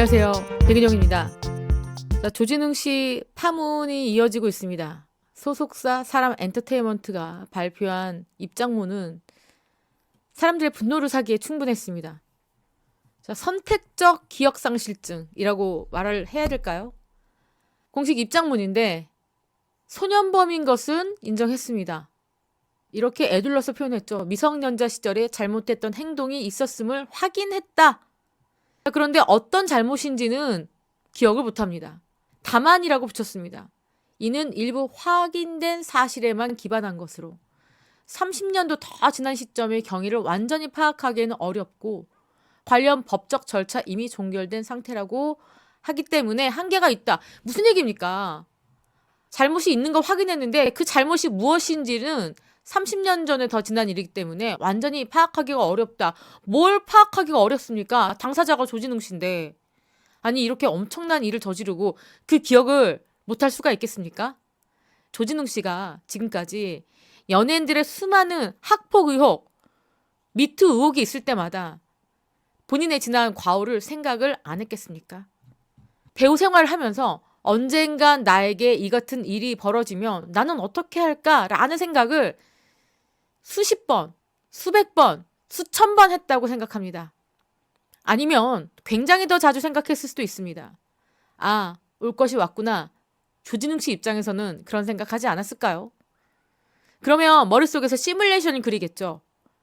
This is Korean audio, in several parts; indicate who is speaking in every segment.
Speaker 1: 안녕하세요. 백은영입니다. 자, 조진웅 씨 파문이 이어지고 있습니다. 소속사 사람 엔터테인먼트가 발표한 입장문은 사람들의 분노를 사기에 충분했습니다. 자, 선택적 기억상실증이라고 말을 해야 될까요? 공식 입장문인데 소년범인 것은 인정했습니다. 이렇게 애둘러서 표현했죠. 미성년자 시절에 잘못했던 행동이 있었음을 확인했다. 그런데 어떤 잘못인지는 기억을 못합니다. 다만이라고 붙였습니다. 이는 일부 확인된 사실에만 기반한 것으로 30년도 더 지난 시점의 경위를 완전히 파악하기에는 어렵고 관련 법적 절차 이미 종결된 상태라고 하기 때문에 한계가 있다. 무슨 얘기입니까? 잘못이 있는 거 확인했는데 그 잘못이 무엇인지는 30년 전에 더 지난 일이기 때문에 완전히 파악하기가 어렵다. 뭘 파악하기가 어렵습니까? 당사자가 조진웅 씨인데. 아니 이렇게 엄청난 일을 저지르고 그 기억을 못할 수가 있겠습니까? 조진웅 씨가 지금까지 연예인들의 수많은 학폭 의혹, 미투 의혹이 있을 때마다 본인의 지난 과오를 생각을 안 했겠습니까? 배우 생활을 하면서 언젠간 나에게 이 같은 일이 벌어지면 나는 어떻게 할까라는 생각을 수십 번, 수백 번, 수천 번 했다고 생각합니다. 아니면 굉장히 더 자주 생각했을 수도 있습니다. 아, 올 것이 왔구나. 조진웅 씨 입장에서는 그런 생각하지 않았을까요? 그러면 머릿속에서 시뮬레이션이 그리겠죠.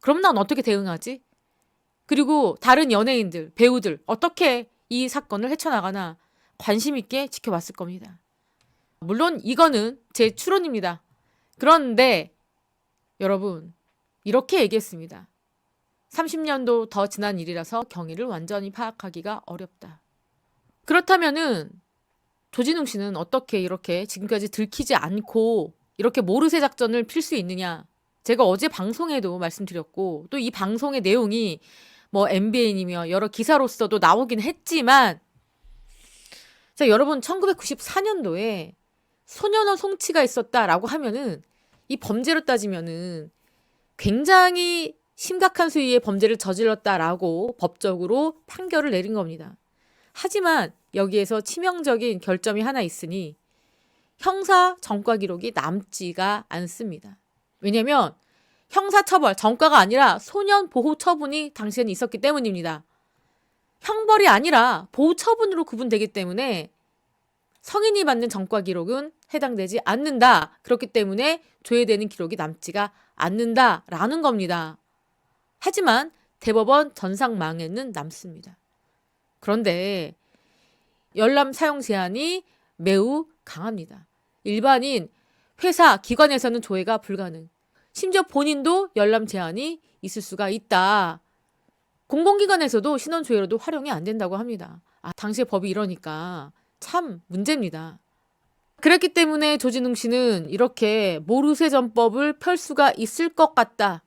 Speaker 1: 그럼 난 어떻게 대응하지? 그리고 다른 연예인들, 배우들 어떻게 이 사건을 헤쳐나가나 관심 있게 지켜봤을 겁니다. 물론 이거는 제 추론입니다. 그런데 여러분 이렇게 얘기했습니다. 30년도 더 지난 일이라서 경위를 완전히 파악하기가 어렵다. 그렇다면은 조진웅 씨는 어떻게 이렇게 지금까지 들키지 않고 이렇게 모르쇠 작전을 필 수 있느냐? 제가 어제 방송에도 말씀드렸고 또 이 방송의 내용이 뭐 MBN이며 여러 기사로서도 나오긴 했지만 자, 여러분 1994년도에 소년원 송치가 있었다라고 하면은 이 범죄로 따지면은 굉장히 심각한 수위의 범죄를 저질렀다라고 법적으로 판결을 내린 겁니다. 하지만 여기에서 치명적인 결점이 하나 있으니 형사 전과 기록이 남지가 않습니다. 왜냐하면 형사처벌, 전과가 아니라 소년 보호 처분이 당시에는 있었기 때문입니다. 형벌이 아니라 보호 처분으로 구분되기 때문에 성인이 받는 전과 기록은 해당되지 않는다. 그렇기 때문에 조회되는 기록이 남지가 않는다라는 겁니다. 하지만 대법원 전상망에는 남습니다. 그런데 열람 사용 제한이 매우 강합니다. 일반인 회사, 기관에서는 조회가 불가능. 심지어 본인도 열람 제한이 있을 수가 있다. 공공기관에서도 신원조회로도 활용이 안 된다고 합니다. 아, 당시의 법이 이러니까 참 문제입니다. 그랬기 때문에 조진웅 씨는 이렇게 모르쇠 전법을 펼 수가 있을 것 같다.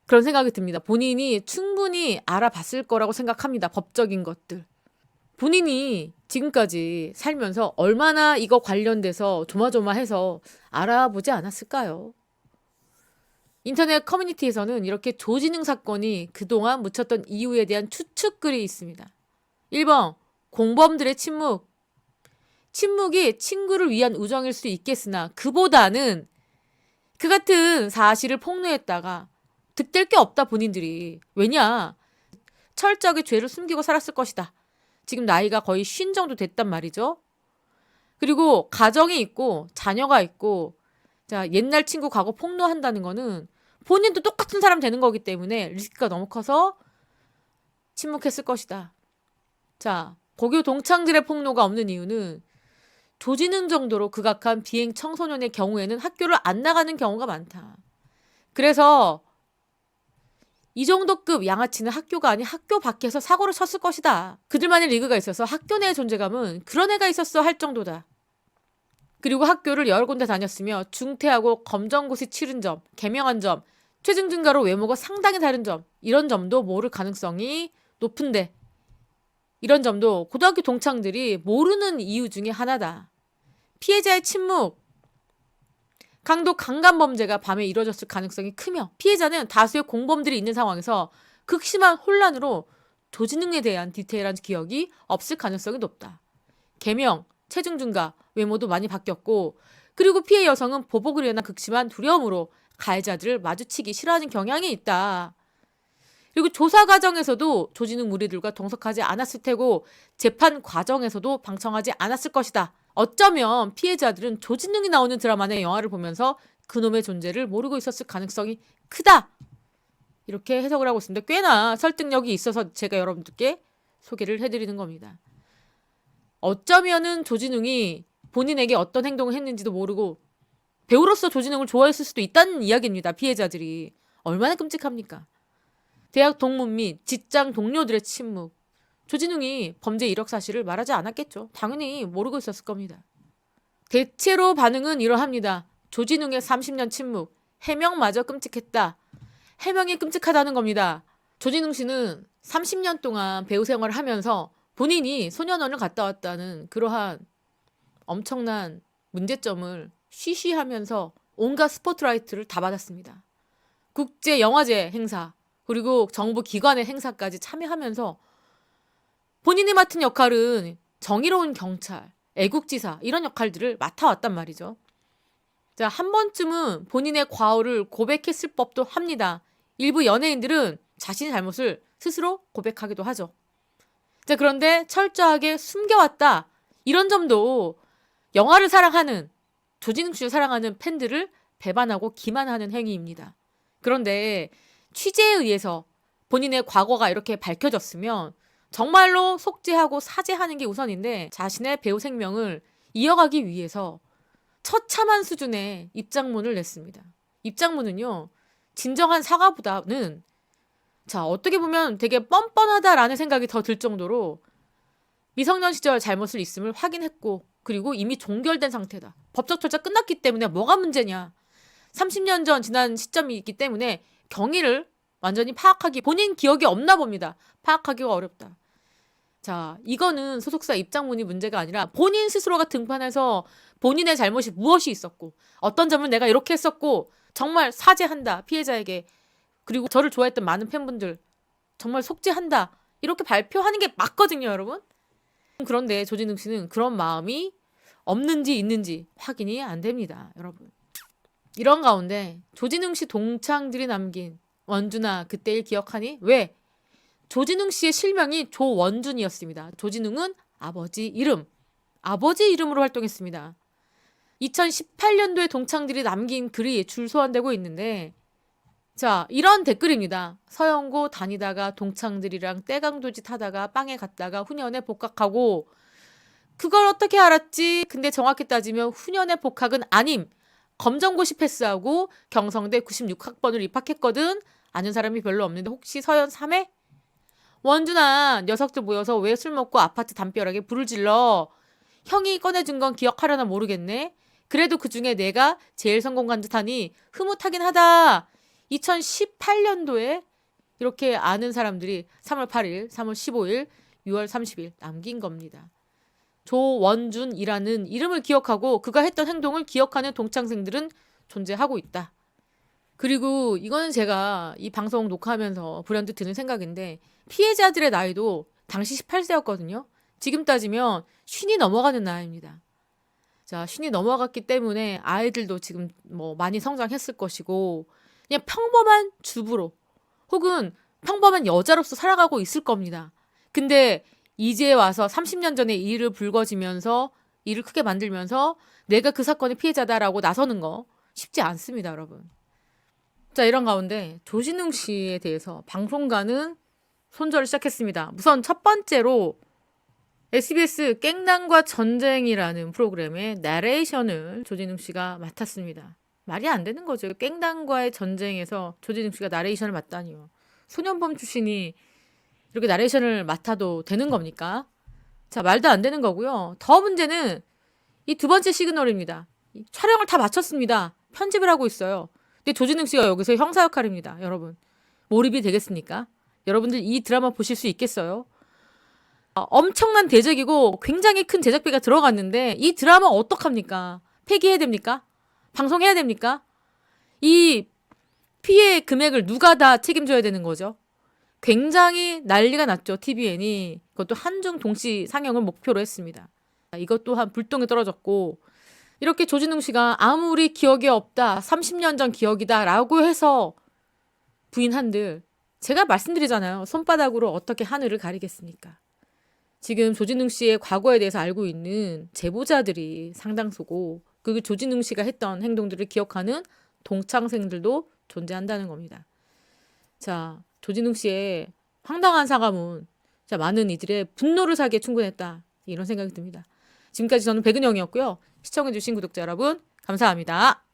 Speaker 1: 그런 생각이 듭니다. 본인이 충분히 알아봤을 거라고 생각합니다. 법적인 것들. 본인이 지금까지 살면서 얼마나 이거 관련돼서 조마조마해서 알아보지 않았을까요? 인터넷 커뮤니티에서는 이렇게 조진웅 사건이 그동안 묻혔던 이유에 대한 추측글이 있습니다. 1번, 공범들의 침묵. 침묵이 친구를 위한 우정일 수 있겠으나 그보다는 그 같은 사실을 폭로했다가 득될 게 없다 본인들이. 왜냐? 철저하게 죄를 숨기고 살았을 것이다. 지금 나이가 거의 50 정도 됐단 말이죠. 그리고 가정이 있고 자녀가 있고 자, 옛날 친구 과거 폭로한다는 거는 본인도 똑같은 사람 되는 거기 때문에 리스크가 너무 커서 침묵했을 것이다. 자, 고교 동창들의 폭로가 없는 이유는 조진웅 정도로 극악한 비행 청소년의 경우에는 학교를 안 나가는 경우가 많다. 그래서 이 정도 급 양아치는 학교가 아닌 학교 밖에서 사고를 쳤을 것이다. 그들만의 리그가 있어서 학교 내의 존재감은 그런 애가 있었어 할 정도다. 그리고 학교를 여러 군데 다녔으며 중퇴하고 검정고시 치른 점, 개명한 점, 최중 증가로 외모가 상당히 다른 점 이런 점도 모를 가능성이 높은데 이런 점도 고등학교 동창들이 모르는 이유 중에 하나다. 피해자의 침묵, 강도 강간 범죄가 밤에 이루어졌을 가능성이 크며 피해자는 다수의 공범들이 있는 상황에서 극심한 혼란으로 조진웅에 대한 디테일한 기억이 없을 가능성이 높다. 계명, 체중 증가, 외모도 많이 바뀌었고 그리고 피해 여성은 보복을 일어난 극심한 두려움으로 가해자들을 마주치기 싫어하는 경향이 있다. 그리고 조사 과정에서도 조진웅 무리들과 동석하지 않았을 테고 재판 과정에서도 방청하지 않았을 것이다. 어쩌면 피해자들은 조진웅이 나오는 드라마나 영화를 보면서 그놈의 존재를 모르고 있었을 가능성이 크다. 이렇게 해석을 하고 있습니다. 꽤나 설득력이 있어서 제가 여러분들께 소개를 해드리는 겁니다. 어쩌면은 조진웅이 본인에게 어떤 행동을 했는지도 모르고 배우로서 조진웅을 좋아했을 수도 있다는 이야기입니다. 피해자들이. 얼마나 끔찍합니까? 대학 동문 및 직장 동료들의 침묵. 조진웅이 범죄 이력 사실을 말하지 않았겠죠. 당연히 모르고 있었을 겁니다. 대체로 반응은 이러합니다. 조진웅의 30년 침묵. 해명마저 끔찍했다. 해명이 끔찍하다는 겁니다. 조진웅 씨는 30년 동안 배우 생활을 하면서 본인이 소년원을 갔다 왔다는 그러한 엄청난 문제점을 쉬쉬하면서 온갖 스포트라이트를 다 받았습니다. 국제영화제 행사 그리고 정부 기관의 행사까지 참여하면서 본인이 맡은 역할은 정의로운 경찰, 애국지사 이런 역할들을 맡아왔단 말이죠. 자, 한 번쯤은 본인의 과오를 고백했을 법도 합니다. 일부 연예인들은 자신의 잘못을 스스로 고백하기도 하죠. 자, 그런데 철저하게 숨겨왔다. 이런 점도 영화를 사랑하는, 조진웅 씨를 사랑하는 팬들을 배반하고 기만하는 행위입니다. 그런데 취재에 의해서 본인의 과거가 이렇게 밝혀졌으면 정말로 속죄하고 사죄하는 게 우선인데 자신의 배우 생명을 이어가기 위해서 처참한 수준의 입장문을 냈습니다. 입장문은요, 진정한 사과보다는 자, 어떻게 보면 되게 뻔뻔하다라는 생각이 더 들 정도로 미성년 시절 잘못을 있음을 확인했고 그리고 이미 종결된 상태다. 법적 절차 끝났기 때문에 뭐가 문제냐. 30년 전 지난 시점이 있기 때문에 경위를 완전히 파악하기 본인 기억이 없나 봅니다. 파악하기가 어렵다. 자, 이거는 소속사 입장문이 문제가 아니라 본인 스스로가 등판해서 본인의 잘못이 무엇이 있었고 어떤 점을 내가 이렇게 했었고 정말 사죄한다. 피해자에게. 그리고 저를 좋아했던 많은 팬분들 정말 속죄한다. 이렇게 발표하는 게 맞거든요, 여러분. 그런데 조진웅 씨는 그런 마음이 없는지 있는지 확인이 안 됩니다, 여러분. 이런 가운데 조진웅 씨 동창들이 남긴 원준아 그때 일 기억하니? 왜? 조진웅 씨의 실명이 조원준이었습니다. 조진웅은 아버지 이름으로 활동했습니다. 2018년도에 동창들이 남긴 글이 줄 소환되고 있는데 자, 이런 댓글입니다. 서영고 다니다가 동창들이랑 떼강도짓 하다가 빵에 갔다가 훈련에 복학하고 그걸 어떻게 알았지? 근데 정확히 따지면 훈련에 복학은 아님. 검정고시 패스하고 경성대 96학번을 입학했거든. 아는 사람이 별로 없는데 혹시 서연 3회? 원준아, 녀석들 모여서 왜 술 먹고 아파트 담벼락에 불을 질러? 형이 꺼내준 건 기억하려나 모르겠네. 그래도 그중에 내가 제일 성공한 듯하니 흐뭇하긴 하다. 2018년도에 이렇게 아는 사람들이 3월 8일, 3월 15일, 6월 30일 남긴 겁니다. 조원준이라는 이름을 기억하고 그가 했던 행동을 기억하는 동창생들은 존재하고 있다. 그리고 이거는 제가 이 방송 녹화하면서 불현듯 드는 생각인데 피해자들의 나이도 당시 18세였거든요. 지금 따지면 50이 넘어가는 나이입니다. 자, 50이 넘어갔기 때문에 아이들도 지금 뭐 많이 성장했을 것이고 그냥 평범한 주부로 혹은 평범한 여자로서 살아가고 있을 겁니다. 근데 이제 와서 30년 전에 일을 불거지면서 일을 크게 만들면서 내가 그 사건의 피해자다라고 나서는 거 쉽지 않습니다, 여러분. 자, 이런 가운데 조진웅 씨에 대해서 방송가는 손절을 시작했습니다. 우선 첫 번째로 SBS 깽당과 전쟁이라는 프로그램의 나레이션을 조진웅 씨가 맡았습니다. 말이 안 되는 거죠. 깽당과의 전쟁에서 조진웅 씨가 나레이션을 맡다니요. 소년범 출신이 이렇게 나레이션을 맡아도 되는 겁니까? 자, 말도 안 되는 거고요. 더 문제는 이 두 번째 시그널입니다. 촬영을 다 마쳤습니다. 편집을 하고 있어요. 근데 조진웅 씨가 여기서 형사 역할입니다. 여러분. 몰입이 되겠습니까? 여러분들 이 드라마 보실 수 있겠어요? 엄청난 대작이고 굉장히 큰 제작비가 들어갔는데 이 드라마 어떡합니까? 폐기해야 됩니까? 방송해야 됩니까? 이 피해 금액을 누가 다 책임져야 되는 거죠? 굉장히 난리가 났죠. TVN이. 그것도 한중 동시 상영을 목표로 했습니다. 이것 또한 불똥에 떨어졌고 이렇게 조진웅 씨가 아무리 기억이 없다, 30년 전 기억이다 라고 해서 부인한들 제가 말씀드리잖아요. 손바닥으로 어떻게 하늘을 가리겠습니까? 지금 조진웅 씨의 과거에 대해서 알고 있는 제보자들이 상당수고 그 조진웅 씨가 했던 행동들을 기억하는 동창생들도 존재한다는 겁니다. 자, 조진웅 씨의 황당한 사과문, 자, 많은 이들의 분노를 사기에 충분했다. 이런 생각이 듭니다. 지금까지 저는 백은영이었고요. 시청해주신 구독자 여러분, 감사합니다.